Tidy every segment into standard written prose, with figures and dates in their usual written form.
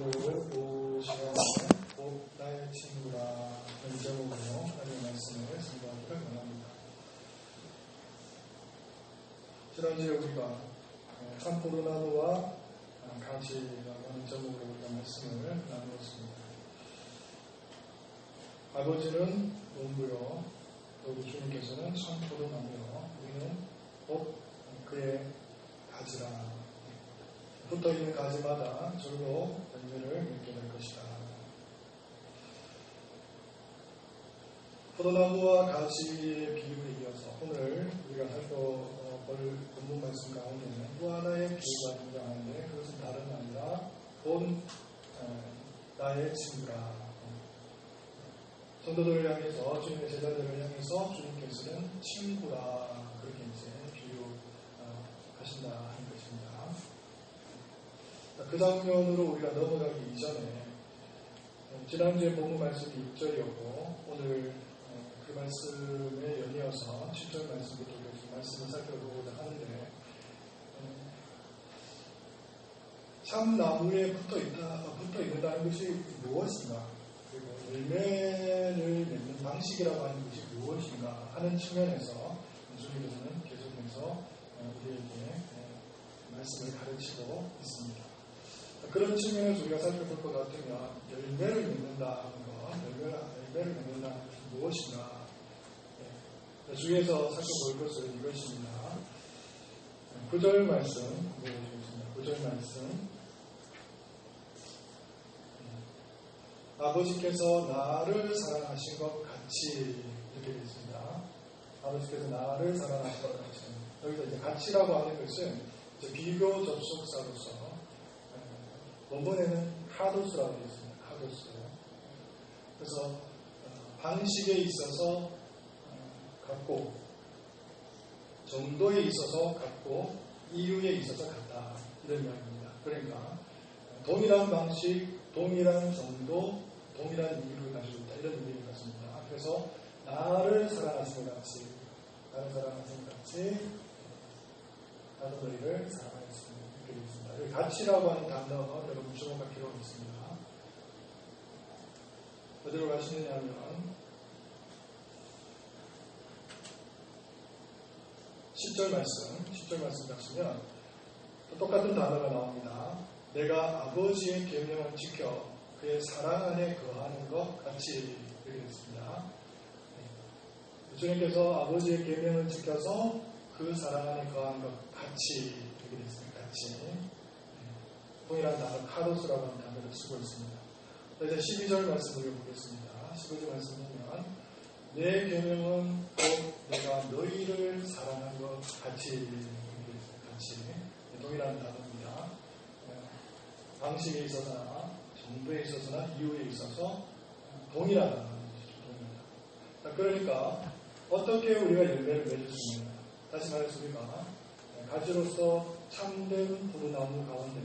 오늘 그 시간에 곧 나의 친구라 는 제목으로 하나님의 말씀을 생각하기를 원합니다. 지난주에 우리가 산포도나무와 가지라고 하는 제목으로 우리가 말씀을 나누었습니다. 아버지는 농부요, 여기 주님께서는 산포도나무요, 우리는 곧 그의 가지라. 붙어있는 가지마다 절로 열매를 맺게 될 것이다. 포도나무와 가지의 비유에 이어서 오늘 우리가 살펴볼 본문 말씀 가운데는 또 하나의 비유가 등장하는데 그것은 다름 아니라 본 나의 친구라. 성도들을 향해서 주님의 제자들을 향해서 주님께서는 친구라 그렇게 이제 비유하신다 하는 것입니다. 그 장면으로 우리가 넘어가기 이전에 지난주에 본문 말씀이 6절이었고 오늘 그 말씀에 연이어서 7절 말씀부터 말씀을 살펴보고자 하는데 참 나무에 붙어 있는다는 것이 무엇인가, 그리고 열매를 맺는 방식이라고 하는 것이 무엇인가 하는 측면에서 주님께서는 계속해서 우리에게 말씀을 가르치고 있습니다. 그런 측면에서 우리가 살펴볼 것 같으면 열매를 맺는다는 것, 열매를 맺는다는 것이 무엇인가, 주위에서 살펴볼 것은 이것입니다. 9절 말씀 보여주겠습니다. 9절 말씀. 아버지께서 나를 사랑하신 것 같이, 이렇게 되어 있습니다. 아버지께서 나를 사랑하신 것 같이. 여기서 이제 같이라고 하는 것은 이제 비교 접속사로서 원본에는 카도스라고 되어 있습니다. 카도스. 그래서 방식에 있어서 같고, 정도에 있어서 같고, 이유에 있어서 같다, 이런 이야기입니다. 그러니까 동일한 방식, 동일한 정도, 동일한 이유를 가지고 있다, 이런 의미인 것 같습니다. 그래서 나를 사랑하신 것 같이, 나를 사랑하신 것 같이 나도 너희를 사랑하였습니다. 이렇게 되어 있습니다. 여기 가치라고 하는 단어가 여러분 주목할 필요가 있습니다. 어디로 가시느냐 하면 10절 말씀 가시면 똑같은 단어가 나옵니다. 내가 아버지의 계명을 지켜 그의 사랑 안에 거하는 것 같이, 이렇게 됐습니다. 주님께서 아버지의 계명을 지켜서 그 사랑 안에 거하는 것 같이, 이렇게 됐습니다. 같이. 동일한 단어 카도스라고 하는 단어를 쓰고 있습니다. 이제 12절 말씀을 보겠습니다. 12절 말씀 보면 내 계명은 곧 내가 너희를 사랑한 것 같이, 동일한 단어입니다. 방식에 있어서나 정도에 있어서나 이유에 있어서 동일하다는 것이죠. 그러니까 어떻게 우리가 열매를 맺을 수 있느냐. 다시 말해서 우리가 가지로서 참된 포도나무 가운데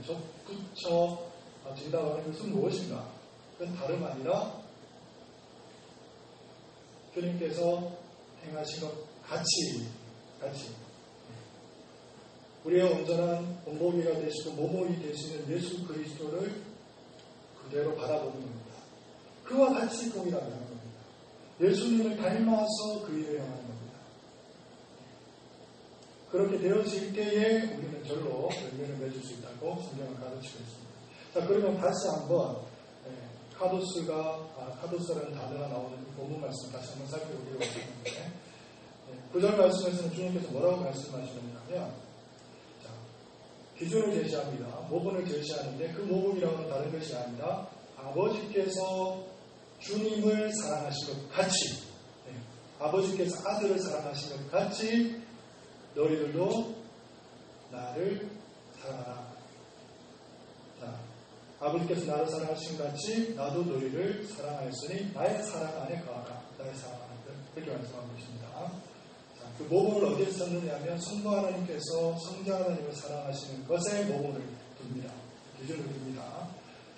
붙여진다고 하는 것은 무엇인가? 그건 다름 아니라 주님께서 행하신 것 같이 우리의 온전한 본보기가 되시고 모범이 되시는 예수 그리스도를 그대로 바라보는 겁니다. 그와 같이 동일하게 하는 겁니다. 예수님을 닮아서 그 일을 행하는 겁니다. 그렇게 되어질 때에 우리는 절로 열매를 맺을 수 있다고 성경을 가르치고 있습니다. 자, 그러면 다시 한번 카도스라는 단어가 나오는 본문 말씀 다시 한번 살펴보기로 하는데 9절 말씀에서는 주님께서 뭐라고 말씀하시느냐 하면 기준을 제시합니다. 모범을 제시하는데 그 모범이라고는 다른 것이 아니라 아버지께서 주님을 사랑하신 것 같이, 아버지께서 아들을 사랑하신 것 같이 너희들도 나를 사랑하라. 아버지께서 나를 사랑하신 것 같이 나도 너희를 사랑하였으니 나의 사랑 안에 거하라. 나의 사랑 안에, 그렇게 말씀하고 계십니다. 그 모범을 어디에서 찾느냐 하면 성부 하나님께서 성자 하나님을 사랑하시는 것에 모범을 둡니다. 기준을 둡니다.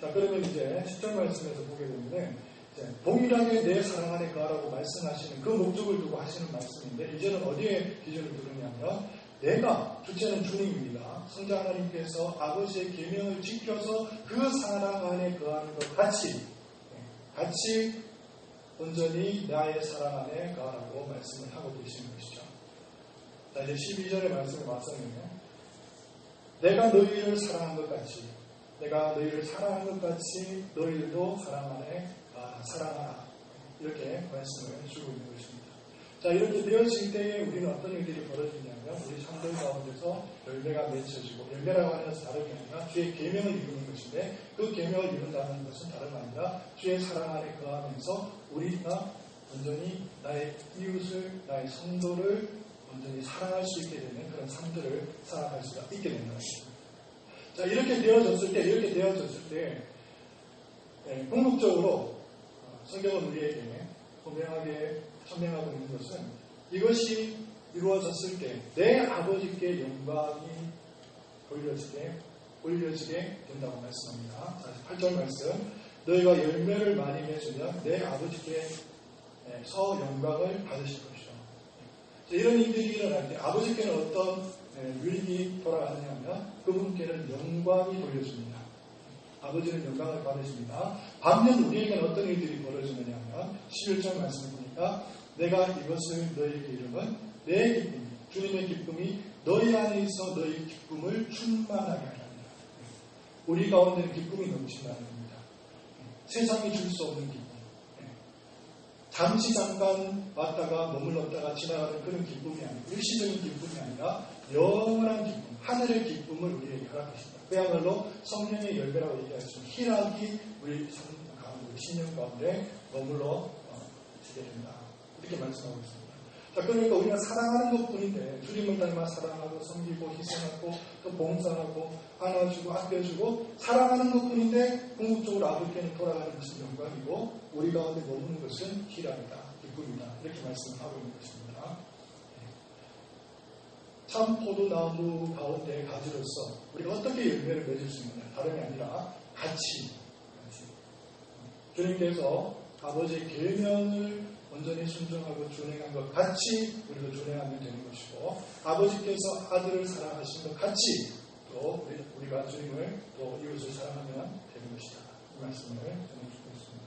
자, 그러면 이제 10절 말씀에서 보게 되면 동일하게 내 사랑 안에 거하라고 말씀하시는 그 목적을 두고 하시는 말씀인데 이제는 어디에 기준을 두느냐면 주체는 주님입니다. 성자 하나님께서 아버지의 계명을 지켜서 그 사랑 안에 거하는 것 같이 온전히 나의 사랑 안에 거하라고 말씀을 하고 계시는 것이죠. 자, 이제 12절의 말씀을 맞서면요. 내가 너희를 사랑한 것 같이 너희들도 사랑 안에 사랑하라. 이렇게 말씀을 주고 있는 것입니다. 자, 이렇게 되어질 때에 우리는 어떤 일들이 벌어지냐면 우리 성도 가운데서 열매가 맺혀지고, 열매라고 하는 것은 다름이 아니라 주의 계명을 이루는 것인데, 그 계명을 이룬다는 것은 다름 아니라 주의 사랑 안에 거하면서 우리가 온전히 나의 이웃을, 나의 성도를 온전히 사랑할 수 있게 되는 그런 삶들을 살아갈 수가 있게 된다는 것입니다. 자, 이렇게 되어졌을 때 궁극적으로 성경은 우리에게 분명하게 설명하고 있는 것은, 이것이 이루어졌을 때 내 아버지께 영광이 올려지게 된다고 말씀합니다. 8절 말씀, 너희가 열매를 많이 맺으면 내 아버지께서 영광을 받으실 것이다. 이런 일들이 일어날 때 아버지께는 어떤 유익이 돌아가느냐 하면 그분께는 영광이 돌려집니다. 아버지는 영광을 받으십니다. 반면 우리에게는 어떤 일들이 벌어지느냐 하면 11절 말씀을 보니까 내가 이것을 너희에게 이름은 내 기쁨이, 주님의 기쁨이 너희 안에 있어 너희 기쁨을 충만하게 하리라. 우리 가운데는 기쁨이 넘친다는 겁니다. 세상이 줄 수 없는 기쁨, 잠시 잠깐 왔다가 머물렀다가 지나가는 그런 기쁨이 아니고 일시적인 기쁨이 아니라 영원한 기쁨, 하늘의 기쁨을 우리에게 허락하십니다. 그야말로 성령의 열매라고 얘기할 수 있는 희락이 우리 삶 가운데, 우리 신령 가운데 머물러 지게 된다. 이렇게 말씀하고 있습니다. 자, 그러니까 우리가 사랑하는 것뿐인데, 주님을 닮아 사랑하고 섬기고 희생하고 또 봉사하고 안아주고 아껴주고 사랑하는 것뿐인데 궁극적으로 아버지께는 돌아가는 것은 영광이고 우리 가운데 머무는 것은 희락이다, 기쁨이다, 이렇게 말씀을 하고 있는 것입니다. 참 포도나무 가운데 가지로서 우리가 어떻게 열매를 맺을 수 있느냐, 다름이 아니라 같이 주님께서 아버지의 계명을 온전히 순종하고 준행한 것 같이 우리도 준행하면 되는 것이고, 아버지께서 아들을 사랑하신 것 같이 또 우리가 주님을 또 이웃을 사랑하면 되는 것이다. 이 말씀을 전해주고 있습니다.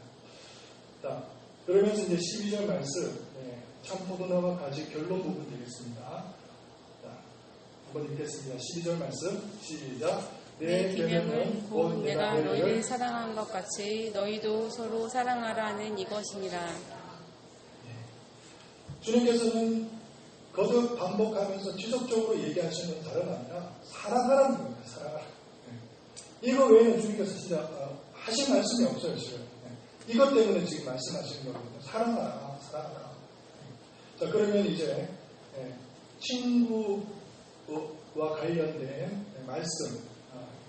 자, 그러면서 이제 12절 말씀, 참 포도나무와 가지 결론 부분 되겠습니다. 자, 한번 읽겠습니다. 12절 말씀, 시작. 내 계명은 곧 내가 너희를 사랑한 것 같이 너희도 서로 사랑하라는 이것이니라. 주님께서는 거듭 반복하면서 지속적으로 얘기하시는 건 다른 아니라 사랑하라는 겁니다. 사랑하라. 이거 외에는 주님께서 진짜 하신 말씀이 없어요, 지금. 이것 때문에 지금 말씀하시는 거거든요. 사랑하라, 사랑하라. 자, 그러면 이제 친구와 관련된 말씀,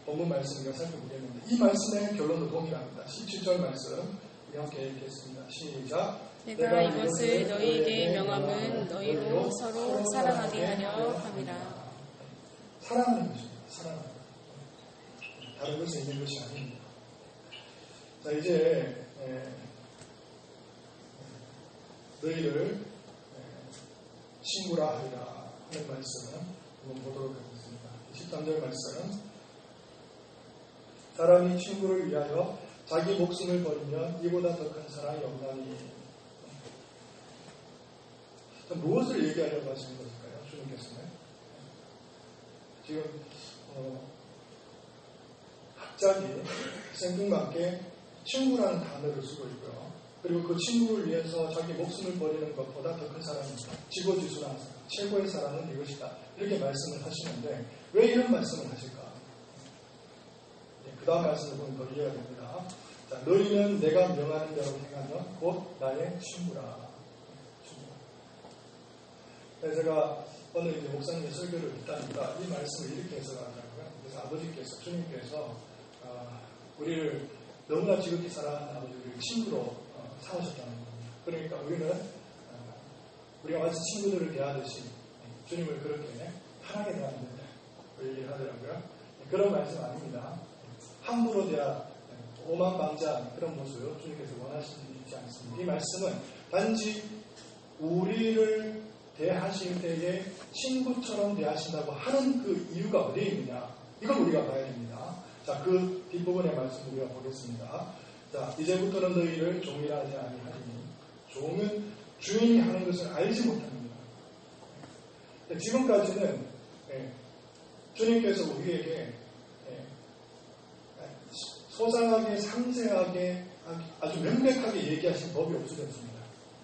본문 말씀 우리가 살펴보겠는데, 이 말씀의 결론도 동일합니다. 17절 말씀 우리 함께 읽겠습니다. 시작. 내가 이것을 너희에게 명함은 너희로 서로 사랑하게 하려 함이라. 사랑하는 것입니다. 사랑하는 것. 다른 것에 있는 것이 아닙니다. 자, 이제 너희를 친구라 하리라 하는 말씀은 한번 보도록 하겠습니다. 13절 말씀, 사람이 친구를 위하여 자기 목숨을 버리면 이보다 더 큰 사랑이 없나니. 무엇을 얘기하려고 하시는 것일까요? 주님께서는 지금 갑자기 생뚱맞게 친구라는 단어를 쓰고 있고요. 그리고 그 친구를 위해서 자기 목숨을 버리는 것보다 더 큰 사랑이 있다. 지고지순한 사랑, 최고의 사랑은 이것이다. 이렇게 말씀을 하시는데 왜 이런 말씀을 하실까? 그 다음 말씀을 보면 더 이해가 됩니다. 자, 너희는 내가 명하는 대로 행하면 곧 나의 친구라. 제가 오늘 이제 목사님의 설교를 듣다니까 이 말씀을 이렇게 해석하더라고요. 그래서 아버지께서, 주님께서 우리를 너무나 지극히 사랑하는 아버지를 친구로 삼으셨다는 겁니다. 그러니까 우리는 우리가 마치 친구들을 대하듯이 주님을 그렇게 편하게 대하는 된다. 그 얘기를 하더라고요. 그런 말씀 아닙니다. 함부로 대하, 오만방자한 그런 모습을 주님께서 원하시지 않습니다. 이 말씀은 단지 우리를 대하실 때에 친구처럼 대하신다고 하는 그 이유가 어디에 있느냐? 이걸 우리가 봐야 됩니다. 자, 그 뒷부분의 말씀 우리가 보겠습니다. 자, 이제부터는 너희를 종이라 하지 아니하리니 종은 주인이 하는 것을 알지 못합니다. 지금까지는 주님께서 우리에게 소상하게 상세하게 아주 명백하게 얘기하신 법이 없어졌습니다.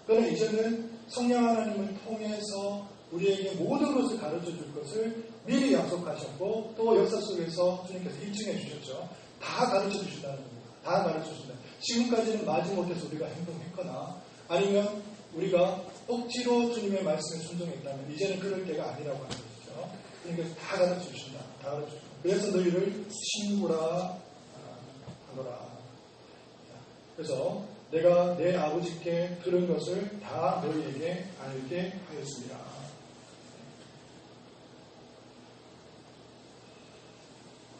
그러나 이제는 성령 하나님을 통해서 우리에게 모든 것을 가르쳐 줄 것을 미리 약속하셨고 또 역사 속에서 주님께서 입증해 주셨죠. 다 가르쳐 주신다는 겁니다. 다 가르쳐 주신다. 지금까지는 마지못해서 우리가 행동했거나 아니면 우리가 억지로 주님의 말씀에 순종했다면 이제는 그럴 때가 아니라고 하는 것이죠. 그러니까 다 가르쳐 주신다. 다 가르쳐 주신다. 그래서 너희를 친구라 하노라. 그래서 내가 내 아버지께 들은 것을 다 너희에게 알게 하였습니다.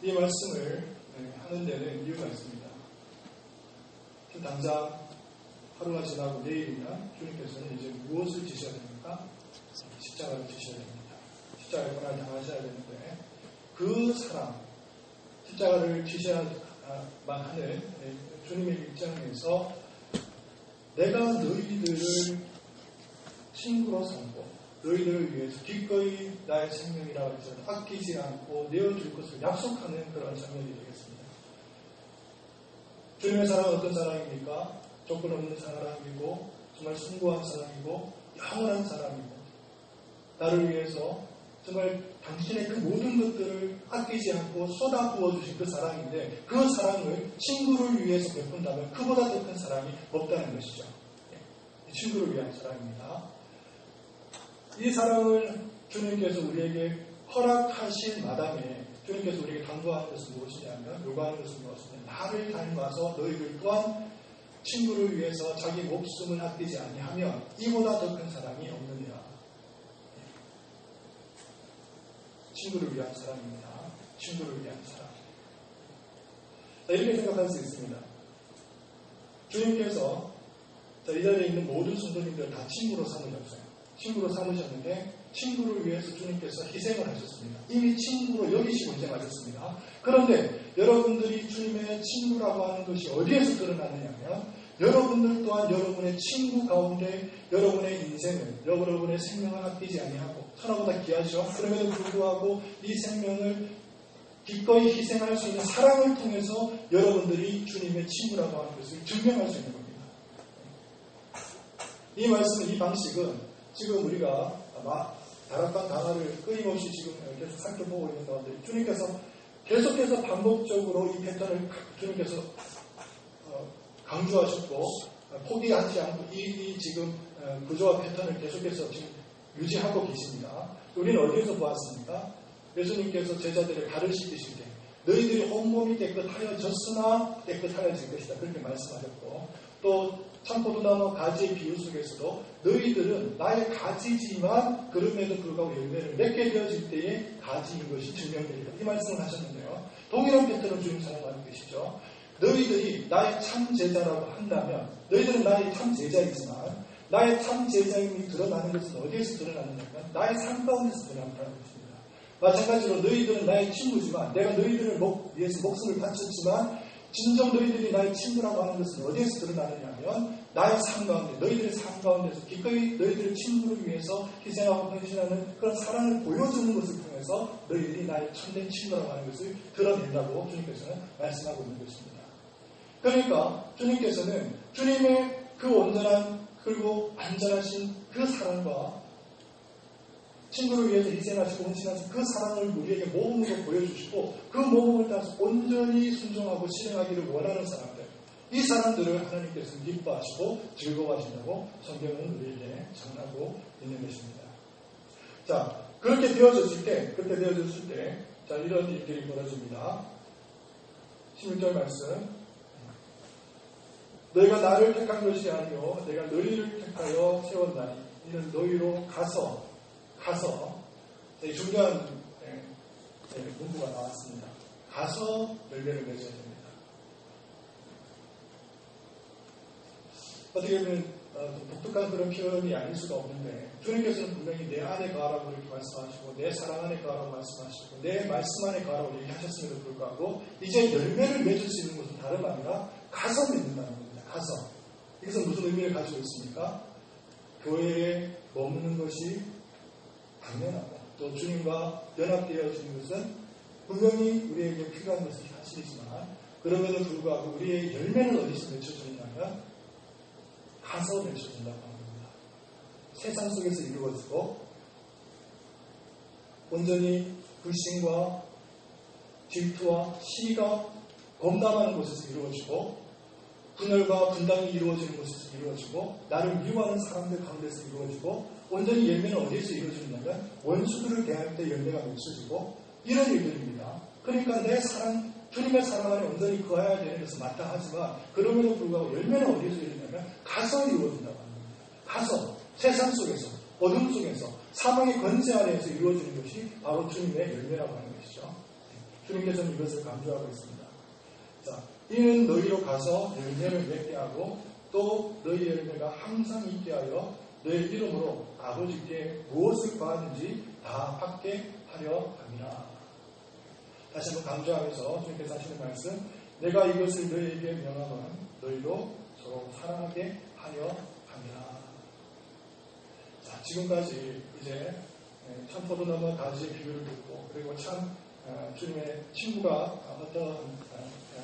이 말씀을 하는 데는 이유가 있습니다. 당장 하루가 지나고 내일이면 주님께서는 이제 무엇을 지셔야 됩니까? 십자가를 지셔야 됩니다. 십자가에 고난을 당하셔야 되는데 그 사람, 십자가를 지셔야만 하는 주님의 입장에서 내가 너희들을 친구로 삼고 너희들을 위해서 기꺼이 나의 생명이라고 해서 아끼지 않고 내어줄 것을 약속하는 그런 장면이 되겠습니다. 주님의 사랑은 어떤 사랑입니까? 조건 없는 사랑이고 정말 숭고한 사랑이고 영원한 사랑이고 나를 위해서 정말 당신의 그 모든 것들을 아끼지 않고 쏟아 부어주신 그 사랑인데 그 사랑을 친구를 위해서 베푼다면 그보다 더 큰 사랑이 없다는 것이죠. 친구를 위한 사랑입니다. 이 사랑을 주님께서 우리에게 허락하신 마당에 주님께서 우리에게 당부하는 것은 무엇이냐면 요구하는 것은 무엇이냐면 나를 닮아서 너희들 또한 친구를 위해서 자기 목숨을 아끼지 아니하면 이보다 더 큰 사랑이 없느니라. 친구를 위한 사랑입니다. 친구를 위한 사랑. 이렇게 생각할 수 있습니다. 주님께서 이 자리에 있는 모든 성도님들을 다 친구로 삼으셨어요. 친구로 삼으셨는데 친구를 위해서 주님께서 희생을 하셨습니다. 이미 친구로 여기시고 희생하셨습니다. 그런데 여러분들이 주님의 친구라고 하는 것이 어디에서 드러나느냐면 여러분들 또한 여러분의 친구 가운데 여러분의 인생을, 여러분의 생명을 아끼지 아니하고 천하보다 귀하죠. 그럼에도 불구하고 이 생명을 기꺼이 희생할 수 있는 사랑을 통해서 여러분들이 주님의 친구라고 하는 것을 증명할 수 있는 겁니다. 이 말씀은, 이 방식은 지금 우리가 다락방 단화를 끊임없이 지금 계속 살펴보고 있는 가운데 주님께서 계속해서 반복적으로 이 패턴을 주님께서 강조하셨고 포기하지 않고 이 지금 구조와 패턴을 계속해서 지금 유지하고 계십니다. 우리는 어디에서 보았습니까? 예수님께서 제자들을 가르치실 때 너희들이 온몸이 깨끗하여졌으나 깨끗하여질 것이다. 그렇게 말씀하셨고 또 참포도나무 가지의 비유 속에서도 너희들은 나의 가지지만 그럼에도 불구하고 열매를 맺게 되어질 때에 가지인 것이 증명되리라. 이 말씀을 하셨는데요. 동일한 패턴을 주님 사용하는 것이죠. 너희들이 나의 참 제자라고 한다면 너희들은 나의 참 제자이지만 나의 참 제자임이 드러나는 것은 어디에서 드러나느냐면 나의 삶 가운데서 드러난다는 것입니다. 마찬가지로 너희들은 나의 친구지만 내가 너희들을 위해서 목숨을 바쳤지만 진정 너희들이 나의 친구라고 하는 것은 어디에서 드러나느냐면 나의 삶 가운데 너희들의 삶 가운데서 기꺼이 너희들의 친구를 위해서 희생하고 헌신하는 그런 사랑을 보여주는 것을 통해서 너희들이 나의 참된 친구라고 하는 것을 드러낸다고 주님께서는 말씀하고 있는 것입니다. 그러니까 주님께서는 주님의 그 온전한 그리고 안전하신 그 사랑과 친구를 위해서 희생하시고 헌신하신 그 사랑을 우리에게 모범으로 보여주시고 그 모범을 따라서 온전히 순종하고 실행하기를 원하는 사람들, 이 사람들을 하나님께서는 기뻐하시고 즐거워하신다고 성경은 우리에게 전하고 있는 것입니다. 자, 그렇게 되어졌을 때 자, 이런 일들이 벌어집니다. 16절 말씀. 너희가 나를 택한 것이 아니요 내가 너희를 택하여 세웠나니 이는 너희로 가서 중요한 문구가 나왔습니다. 가서 열매를 맺어야 됩니다. 어떻게 보면 독특한 그런 표현이 아닐 수가 없는데 주님께서는 분명히 내 안에 거하라고 이렇게 말씀하시고 내 사랑 안에 거하라고 말씀하시고 내 말씀 안에 거하라고 얘기하셨음에도 불구하고 이제 열매를 맺을 수 있는 것은 다름 아니라 가서 맺는다는 겁니다. 가서. 이것은 무슨 의미를 가지고 있습니까? 교회에 머무는 것이 당연하고 또 주님과 연합되어지는 것은 분명히 우리에게 필요한 것이 사실이지만 그럼에도 불구하고 우리의 열매는 어디서 맺혀지느냐면 가서 맺혀진다고 합니다. 세상 속에서 이루어지고 온전히 불신과 질투와 시기가 범람하는 곳에서 이루어지고 분열과 분당이 이루어지는 곳에서 이루어지고 나를 미워하는 사람들 가운데서 이루어지고 온전히 열매는 어디에서 이루어지느냐면 원수들을 대할 때 열매가 맺혀지고 이런 일들입니다. 그러니까 내 사랑 주님의 사랑 안에 온전히 거해야 되는 것은 마땅하지만 그럼에도 불구하고 열매는 어디서 이루어지냐면 가서 이루어진다고 합니다. 가서 세상 속에서 어둠 속에서 사망의 권세 아래에서 이루어지는 것이 바로 주님의 열매라고 하는 것이죠. 주님께서는 이것을 강조하고 있습니다. 자, 이는 너희로 가서 열매를 맺게 하고 또 너희 열매가 항상 있게 하여 너희 이름으로 아버지께 무엇을 구하든지 다 받게 하려 함이라. 다시 한번 강조하면서 주님께서 하시는 말씀, 내가 이것을 너희에게 명함은 너희로 서로 사랑하게 하려 함이라. 자, 지금까지 이제 참 포도나무 가지의 비유를 듣고 그리고 참 주님의 친구가 어떤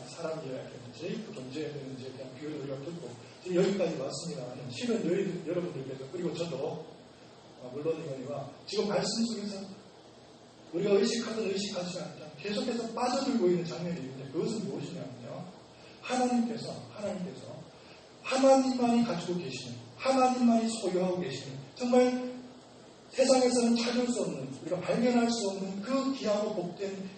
사람이어야되는지 존재해야 되는지에 대한 비유를 우리가 듣고 지금 여기까지 왔습니다. 실은 여러분들께서 그리고 저도 물론 이거니와 지금 말씀 속에서 우리가 의식하든 의식하지 않든 계속해서 빠져들고 있는 장면이 있는데 그것은 무엇이냐면요. 하나님께서 하나님만이 가지고 계시는 하나님만이 소유하고 계시는 정말 세상에서는 찾을 수 없는 우리가 발견할 수 없는 그 귀하고 복된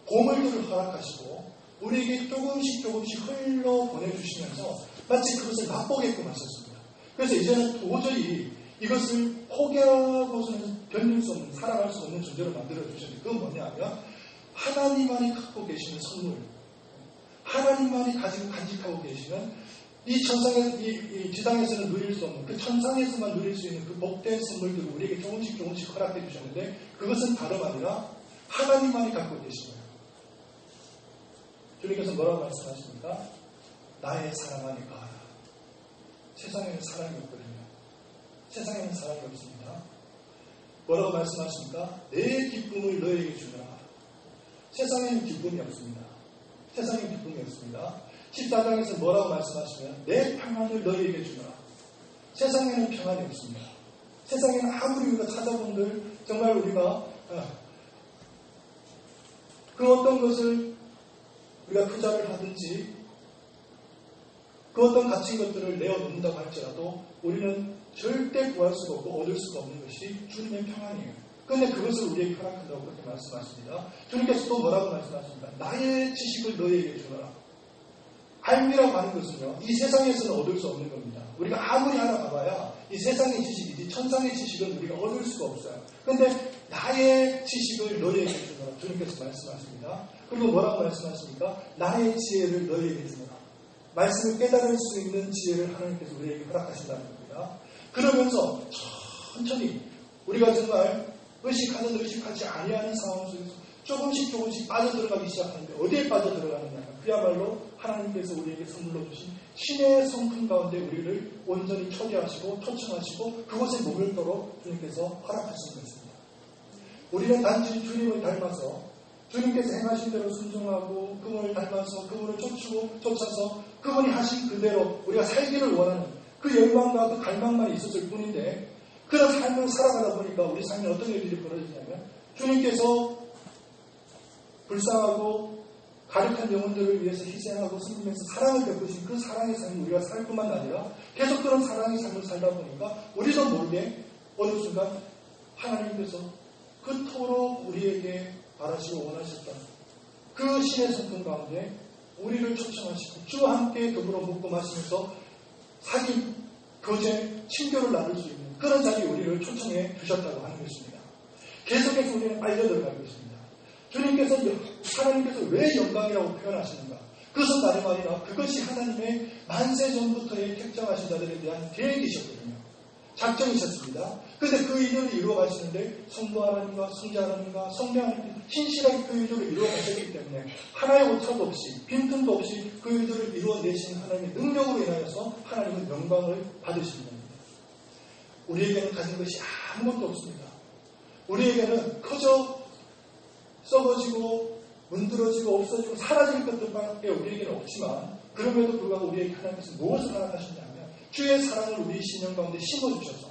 보물들을 허락하시고 우리에게 조금씩 흘러 보내주시면서 마치 그것을 맛보게끔 하셨습니다. 그래서 이제는 도저히 이것을 포기하고서는 견딜 수 없는 살아갈 수 없는 존재로 만들어주셨는데 그건 뭐냐면 하나님만이 갖고 계시는 선물 하나님만이 가지고 간직하고 계시는 이 천상에, 이 지상에서는 누릴 수 없는 그 천상에서만 누릴 수 있는 그 복된 선물들을 우리에게 조금씩 허락해 주셨는데 그것은 다름 아니라 하나님만이 갖고 계신 거예요. 주님께서 뭐라고 말씀하십니까? 나의 사랑 안에 거하라. 세상에는 사랑이 없거든요. 세상에는 사랑이 없습니다. 뭐라고 말씀하십니까? 내 기쁨을 너에게 주라. 세상에는 기쁨이 없습니다. 세상에 기쁨이 없습니다. 14장에서 뭐라고 말씀하시면 내 평안을 너희에게 주라. 세상에는 평안이 없습니다. 세상에는 아무리 우리가 찾아본들 정말 우리가 그 어떤 것을 우리가 투자를 하든지 그 어떤 갇힌 것들을 내어놓는다고 할지라도 우리는 절대 구할 수가 없고 얻을 수가 없는 것이 주님의 평안이에요. 그런데 그것을 우리에게 허락한다고 그렇게 말씀하십니다. 주님께서 또 뭐라고 말씀하십니까? 나의 지식을 너희에게 주라. 알미라고 하는 것은요, 이 세상에서는 얻을 수 없는 겁니다. 우리가 아무리 알아봐야 이 세상의 지식이지 천상의 지식은 우리가 얻을 수가 없어요. 그런데 나의 지식을 너희에게 주노라. 주님께서 말씀하십니다. 그리고 뭐라고 말씀하십니까? 나의 지혜를 너희에게 주노라. 말씀을 깨달을 수 있는 지혜를 하나님께서 우리에게 허락하신다는 겁니다. 그러면서 천천히 우리가 정말 의식하든 의식하지 아니하는 상황 속에서 조금씩 빠져들어가기 시작하는데 어디에 빠져들어가느냐? 그야말로 하나님께서 우리에게 선물로 주신 신의 성품 가운데 우리를 온전히 초대하시고 초청하시고 그곳에 머물도록 주님께서 허락하시는 것입니다. 우리는 단지 주님을 닮아서 주님께서 행하신 대로 순종하고 그분을 닮아서 그분을 쫓아서 그분이 하신 그대로 우리가 살기를 원하는 그 열망과 그 갈망만 있었을 뿐인데 그런 삶을 살아가다 보니까 우리 삶에 어떤 일들이 벌어지냐면 주님께서 불쌍하고 가력한 영혼들을 위해서 희생하고 섬기면서 사랑을 베푸신 그 사랑의 삶을 우리가 살 뿐만 아니라 계속 그런 사랑의 삶을 살다 보니까 우리도 모르게 어느 순간 하나님께서 그토록 우리에게 바라시고 원하셨던 그 신의 성품 가운데 우리를 초청하시고 주와 함께 더불어 먹고 마시면서 사귐, 교제, 친교를 나눌 수 있는 그런 자리에 우리를 초청해 주셨다고 하는 것입니다. 계속해서 우리는 빨려 들어가고 있습니다. 주님께서, 하나님께서 왜 영광이라고 표현하시는가? 그것은 다름 아니라 그것이 하나님의 만세 전부터의 택정하신 자들에 대한 계획이셨거든요. 작정이셨습니다. 그런데 그 일을 이루어 가시는데 성도 하나님과 성자 하나님과 성령 하나님 신실하게 그 일들을 이루어 가셨기 때문에 하나의 오차도 없이 빈틈도 없이 그 일들을 이루어내신 하나님의 능력으로 인하여서 하나님은 영광을 받으시는 겁니다. 우리에게는 가진 것이 아무것도 없습니다. 우리에게는 그저 썩어지고 문드러지고 없어지고 사라질 것들밖에 우리에게는 없지만 그럼에도 불구하고 우리에게 하나님께서 무엇을 허락하셨냐면 주의 사랑을 우리 신령 가운데 심어주셔서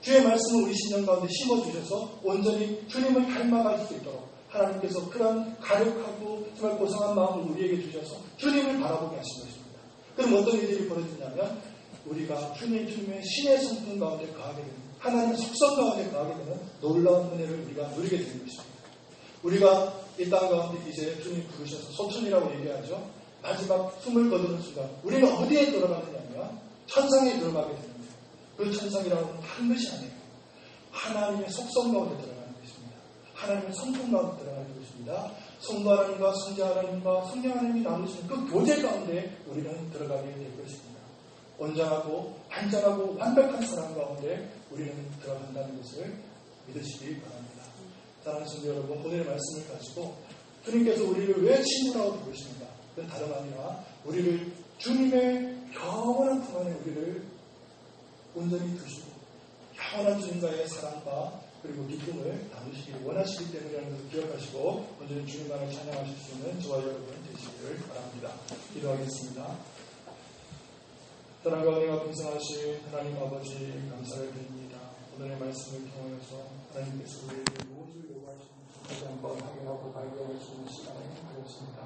주의 말씀을 우리 신령 가운데 심어주셔서 온전히 주님을 닮아갈 수 있도록 하나님께서 그런 가력하고 정말 고상한 마음을 우리에게 주셔서 주님을 바라보게 하신 것입니다. 그럼 어떤 일들이 벌어지냐면 우리가 주님의 신의 성품 가운데 거하게 됩니다. 하나님의 속성 가운데 거하게 되는 놀라운 은혜를 우리가 누리게 되는 것입니다. 우리가 이 땅 가운데 이제 주님 부르셔서 소천이라고 얘기하죠. 마지막 숨을 거두는 순간 우리는 어디에 들어가느냐면 천상에 들어가게 됩니다. 그 천상이라고 하는 다른 것이 아니에요. 하나님의 속성 가운데 들어가는 것입니다. 하나님의 성품 가운데 들어가는 것입니다. 성도 하나님과 성자 하나님과 성령 하나님이 나누시는 그 교제 가운데 우리는 들어가게 될 것입니다. 온전하고 완전하고 완벽한 사랑 가운데 우리는 들어간다는 것을 믿으시기 바랍니다. 사랑하는 성도 여러분, 오늘의 말씀을 가지고 주님께서 우리를 왜 친구라고 부르십니까? 그건 다름 아니라 우리를 주님의 영원한 품 안에 우리를 온전히 두시고 영원한 주님과의 사랑과 그리고 기쁨을 나누시기를 원하시기 때문이라는 것을 기억하시고 온전히 주님만을 찬양하실 수 있는 저와 여러분 되시기를 바랍니다. 기도하겠습니다. 사랑과 은혜가 풍성하신 하나님 아버지 감사를 드립니다. 오늘의 말씀을 통하여서 하나님께서 우리에게 무엇을 요구하시는지 다시 한번 확인하고 발견할 수 있는 시간을 가졌습니다.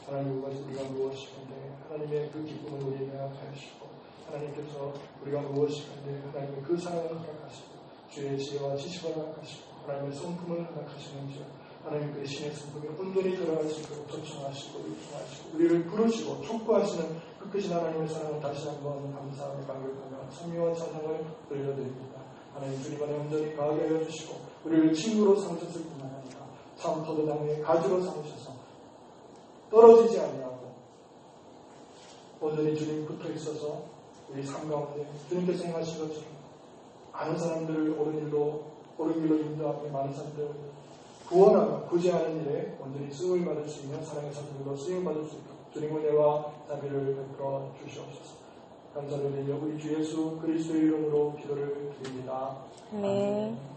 하나님 우리가 무엇이건데 하나님의 그 기쁨을 우리에게 허락하시고 하나님께서 우리가 무엇이건데 하나님의 그 사랑을 허락하시고 주의 지혜와 지식을 허락하시고 하나님의 성품을 허락하시는지 하나님 그 신의 성품에 온전히 들어갈 수 있도록 초청하시고 요청하시고 우리를 부르시고 촉구하시는 그 크신 하나님의 사랑을 다시 한번 감사하며 감격하며 성령과 찬양을 돌려드립니다. 하나님 주님 안에 온전히 거하게 하여 주시고 우리를 친구로 삼으셨을 뿐만 아니라 참 포도나무의 가지로 삼으셔서 떨어지지 아니하고 온전히 주님 붙어 있어서 우리 삶 가운데 주님께서 행하신 것처럼 많은 사람들을 옳은 길로 인도하며 많은 사람들을 구원하며 구제하는 일에 온전히 쓰임을 받을 수 있는 사랑의 사람들로 쓰임을 받을 수 있도록 주님 은혜와 자비를 베풀어 주시옵소서. 감사를 드리며 우리 주 예수 그리스도의 이름으로 기도를 드립니다. 아멘.